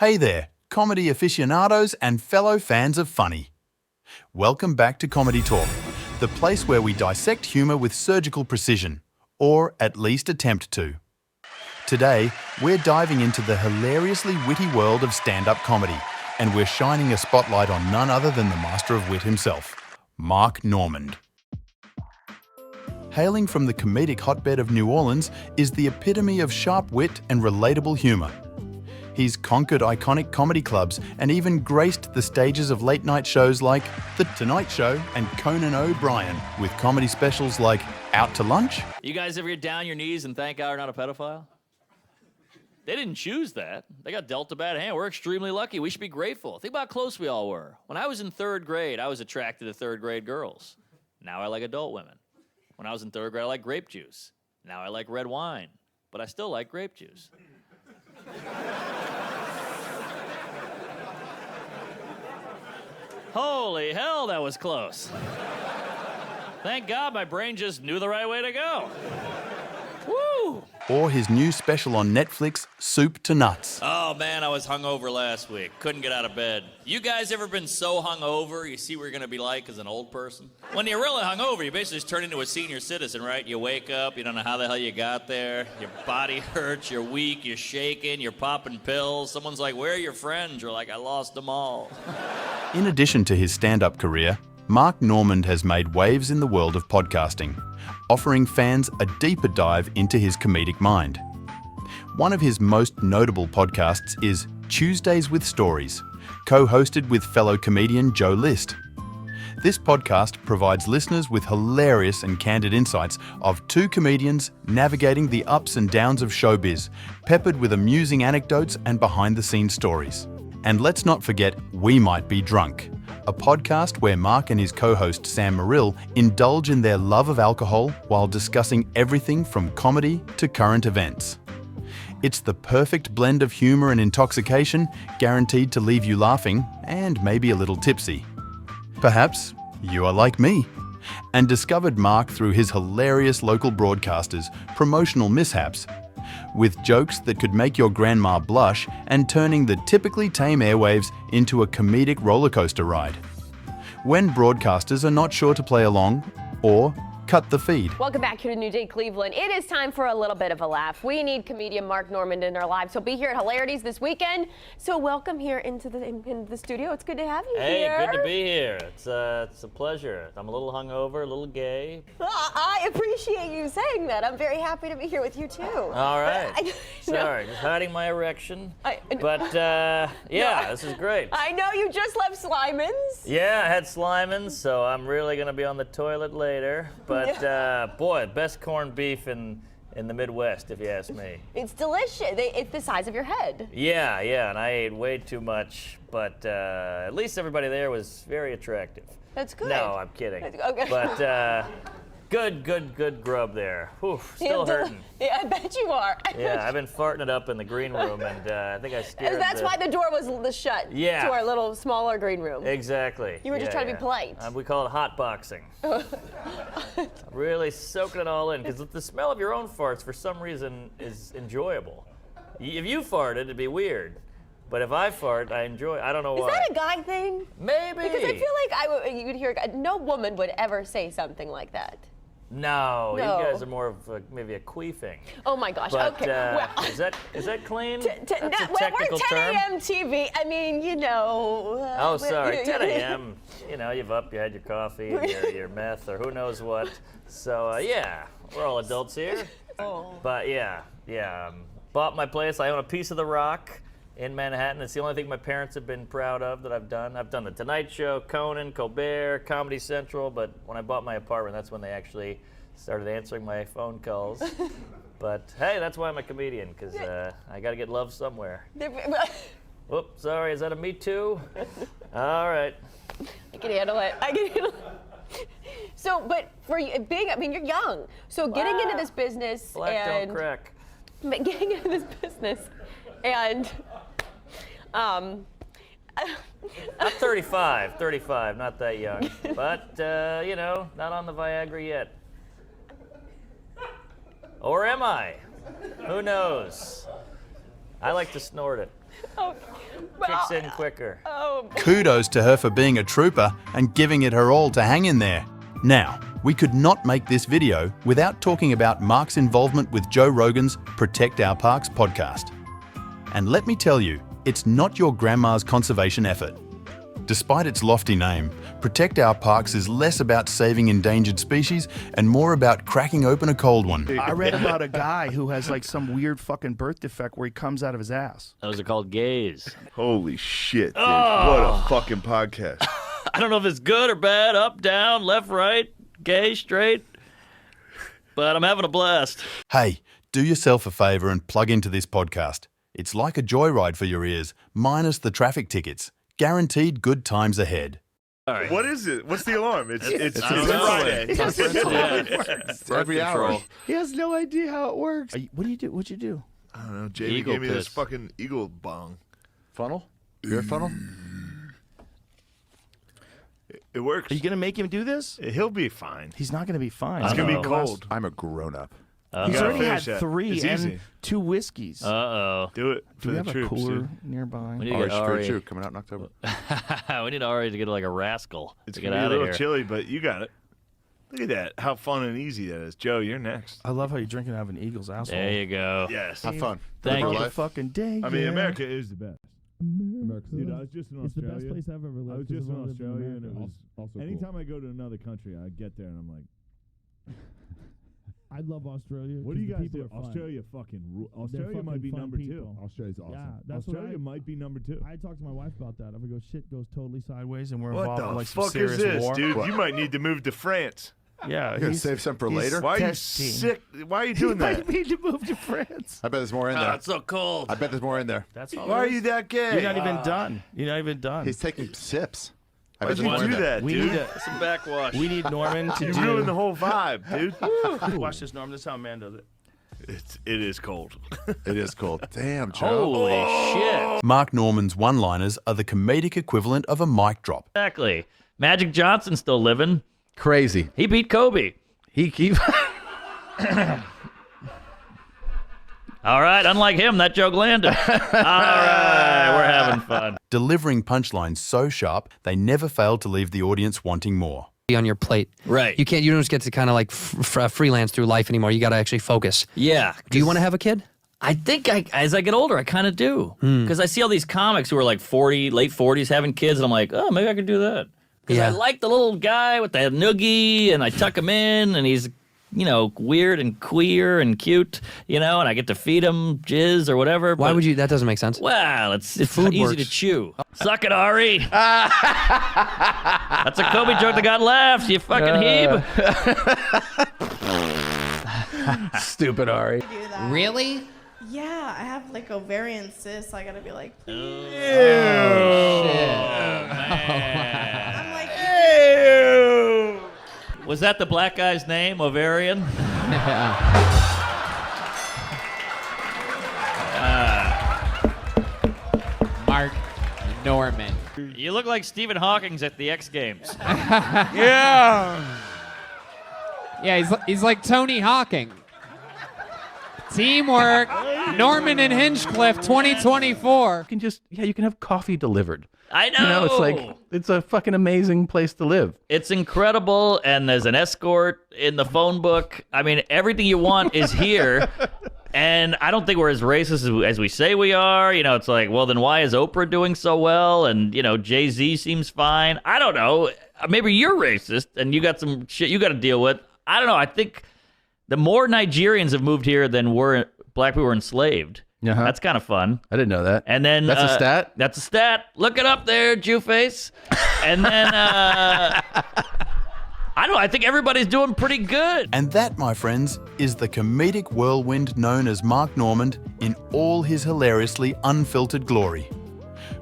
Hey there, comedy aficionados and fellow fans of funny. Welcome back to Comedy Talk, the place where we dissect humour with surgical precision, or at least attempt to. Today, we're diving into the hilariously witty world of stand-up comedy, and we're shining a spotlight on none other than the master of wit himself, Mark Normand. Hailing from the comedic hotbed of New Orleans is the epitome of sharp wit and relatable humour. He's conquered iconic comedy clubs and even graced the stages of late-night shows like The Tonight Show and Conan O'Brien, with comedy specials like Out to Lunch. You guys ever get down your knees and thank God you're not a pedophile? They didn't choose that. They got dealt a bad hand. We're extremely lucky. We should be grateful. Think about how close we all were. When I was in third grade, I was attracted to third grade girls. Now I like adult women. When I was in third grade, I liked grape juice. Now I like red wine, but I still like grape juice. Holy hell, that was close. Thank God my brain just knew the right way to go. Woo! Or his new special on Netflix, Soup to Nuts. Oh man, I was hungover last week. Couldn't get out of bed. You guys ever been so hungover you see what you're gonna be like as an old person? When you're really hungover, you basically just turn into a senior citizen, right? You wake up, you don't know how the hell you got there. Your body hurts, you're weak, you're shaking, you're popping pills. Someone's like, "Where are your friends?" You're like, "I lost them all." In addition to his stand-up career, Mark Normand has made waves in the world of podcasting, offering fans a deeper dive into his comedic mind. One of his most notable podcasts is Tuesdays with Stories, co-hosted with fellow comedian Joe List. This podcast provides listeners with hilarious and candid insights of two comedians navigating the ups and downs of showbiz, peppered with amusing anecdotes and behind-the-scenes stories. And let's not forget We Might Be Drunk, a podcast where Mark and his co-host Sam Morrill indulge in their love of alcohol while discussing everything from comedy to current events. It's the perfect blend of humour and intoxication, guaranteed to leave you laughing and maybe a little tipsy. Perhaps you are like me and discovered Mark through his hilarious local broadcasters' promotional mishaps, with jokes that could make your grandma blush and turning the typically tame airwaves into a comedic rollercoaster ride. When broadcasters are not sure to play along or cut the feed. Welcome back here to New Day, Cleveland. It is time for a little bit of a laugh. We need comedian Mark Normand in our lives. He'll be here at Hilarities this weekend. So welcome here into the studio. It's good to have you here. Hey, good to be here. It's a pleasure. I'm a little hungover, a little gay. I appreciate you saying that. I'm very happy to be here with you too. All right. Sorry, just hiding my erection. This is great. I know you just left Slyman's. Yeah, I had Slyman's, so I'm really gonna be on the toilet later. But boy, best corned beef in the Midwest, if you ask me. It's delicious. It's the size of your head. Yeah, and I ate way too much, but at least everybody there was very attractive. That's good. No, I'm kidding. Okay. But good grub there. Whew, still hurting. Yeah, I bet you are. Yeah, I've been farting it up in the green room, and I think I scared. That's why the door was shut. Yeah. To our little smaller green room. Exactly. You were just trying to be polite. We call it hot boxing. Really soaking it all in, because the smell of your own farts, for some reason, is enjoyable. If you farted, it'd be weird. But if I fart, I enjoy it. I don't know why. Is that a guy thing? Maybe. Because I feel like you would hear, no woman would ever say something like that. No, you guys are more of maybe a queefing. Oh my gosh, but, okay. Well, is that clean? That's a technical we're 10 term. a.m. TV. I mean, you know. Oh, sorry, 10 a.m. You know, you've had your coffee and your meth or who knows what. So, yeah, we're all adults here. Oh. But, bought my place. I own a piece of the rock in Manhattan. It's the only thing my parents have been proud of that I've done. I've done The Tonight Show, Conan, Colbert, Comedy Central, but when I bought my apartment, that's when they actually started answering my phone calls. But hey, that's why I'm a comedian, because I got to get love somewhere. Whoops, sorry, is that a Me Too? All right. I can handle it. So, but for you, you're young. So getting into this business Black don't crack. Getting into this business and I'm 35, not that young. But, not on the Viagra yet. Or am I? Who knows? I like to snort it. Kicks in quicker. Kudos to her for being a trooper and giving it her all to hang in there. Now, we could not make this video without talking about Mark's involvement with Joe Rogan's Protect Our Parks podcast. And let me tell you, it's not your grandma's conservation effort. Despite its lofty name, Protect Our Parks is less about saving endangered species and more about cracking open a cold one. I read about a guy who has like some weird fucking birth defect where he comes out of his ass. Those are called gays. Holy shit, dude. What a fucking podcast. I don't know if it's good or bad, up, down, left, right, gay, straight, but I'm having a blast. Hey, do yourself a favor and plug into this podcast. It's like a joyride for your ears, minus the traffic tickets. Guaranteed good times ahead. All right. What is it? What's the alarm? It's Friday. It's every hour. He has no idea how it works. What do you do? What'd you do? I don't know. Jamie Eagle gave me this piss. fucking eagle bong. Funnel? Beer funnel? It works. Are you gonna make him do this? He'll be fine. He's not gonna be fine. It's gonna Uh-oh. be cold. I'm a grown-up. He's gotta already had finish that. 3 It's and easy. 2 whiskeys. Uh-oh. Do it do for we the have a troops. cooler Dude. nearby? We need to Orange get Fruit Ari. Chew coming out in October. We need Ari to get like a rascal It's to get gonna be a out of little here. chilly, but you got it. Look at that. How fun and easy that is. Joe, you're next. I love how you're drinking out of an eagle's asshole. There you go. Yes. Have fun. Thank Live you. our Every life. fucking day. I mean, yeah. America is the best. Dude, I was just in Australia. It's the best place I've ever lived. I was 'cause just I've in lived Australia, and it America. was anytime I go to another country, I get there and I'm like, I love Australia. what do you 'cause guys the people do? are fun. Australia fucking Australia fucking might be fun number people. 2. Australia's awesome. Yeah, that's what Australia might be number 2. I talked to my wife about that. If I go, shit goes totally sideways. Ways and we're What involved the in like some fuck serious is this, war. dude? What? You might need to move to France. Yeah, You're gonna he's- save some for he's later? Why are you testing. sick? Why are you doing He that? might need to move to France. I bet there's more in Oh, there. it's so cold. I bet there's more in there. That's all. Why it are is. you that gay? You're not even done. You're not even done. He's taking sips. I Why'd bet there's you more in do there. that, we dude? need to. Some backwash. We need Norman to You do. ruined the whole vibe, dude. Watch this, Norman. This is how a man does it. It is cold. It is cold. Damn, Joe. Holy shit. Mark Norman's one-liners are the comedic equivalent of a mic drop. Exactly. Magic Johnson's still living. Crazy. He beat Kobe. He keep. All right, unlike him, that joke landed. All right, we're having fun. Delivering punchlines so sharp, they never fail to leave the audience wanting more. On your plate. Right. You can't. You don't just get to kind of like freelance through life anymore. You got to actually focus. Yeah. Do you want to have a kid? I think as I get older, I kind of do. Because I see all these comics who are like 40, late 40s having kids, and I'm like, oh, maybe I could do that. Because I Yeah. like the little guy with the noogie, and I tuck him in, and he's, you know, weird and queer and cute, you know, and I get to feed him jizz or whatever. Why but- would you? That doesn't make sense. Well, it's Food easy works. to chew. Suck it, Ari. That's a Kobe joke that got laughs, you fucking heeb. Stupid Ari. Do that. Really? Yeah, I have like ovarian cysts. So I gotta be like, I'm like, Was that the black guy's name, Ovarian? Mark Norman. You look like Stephen Hawking's at the X Games. Yeah, he's like Tony Hawking. Teamwork. Norman and Hinchcliffe 2024. You can have coffee delivered. I know. You know, it's like, it's a fucking amazing place to live. It's incredible, and there's an escort in the phone book. I mean, everything you want is here. And I don't think we're as racist as we say we are. You know, it's like, well, then why is Oprah doing so well? And, you know, Jay-Z seems fine. I don't know. Maybe you're racist and you got some shit you got to deal with. I don't know. I think the more Nigerians have moved here than black people were enslaved. Uh-huh. That's kind of fun. I didn't know that. And then That's a stat? That's a stat. Look it up there, Jew face. And then I don't know. I think everybody's doing pretty good. And that, my friends, is the comedic whirlwind known as Mark Normand in all his hilariously unfiltered glory.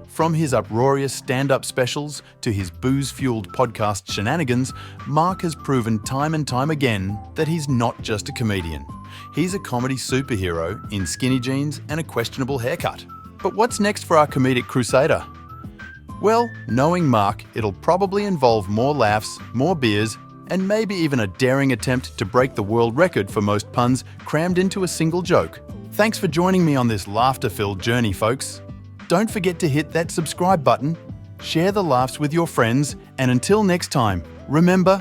From his uproarious stand-up specials to his booze-fueled podcast shenanigans, Mark has proven time and time again that he's not just a comedian. He's a comedy superhero in skinny jeans and a questionable haircut. But what's next for our comedic crusader? Well, knowing Mark, it'll probably involve more laughs, more beers, and maybe even a daring attempt to break the world record for most puns crammed into a single joke. Thanks for joining me on this laughter-filled journey, folks. Don't forget to hit that subscribe button, share the laughs with your friends, and until next time, remember,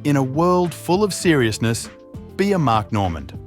in a world full of seriousness, be a Mark Normand.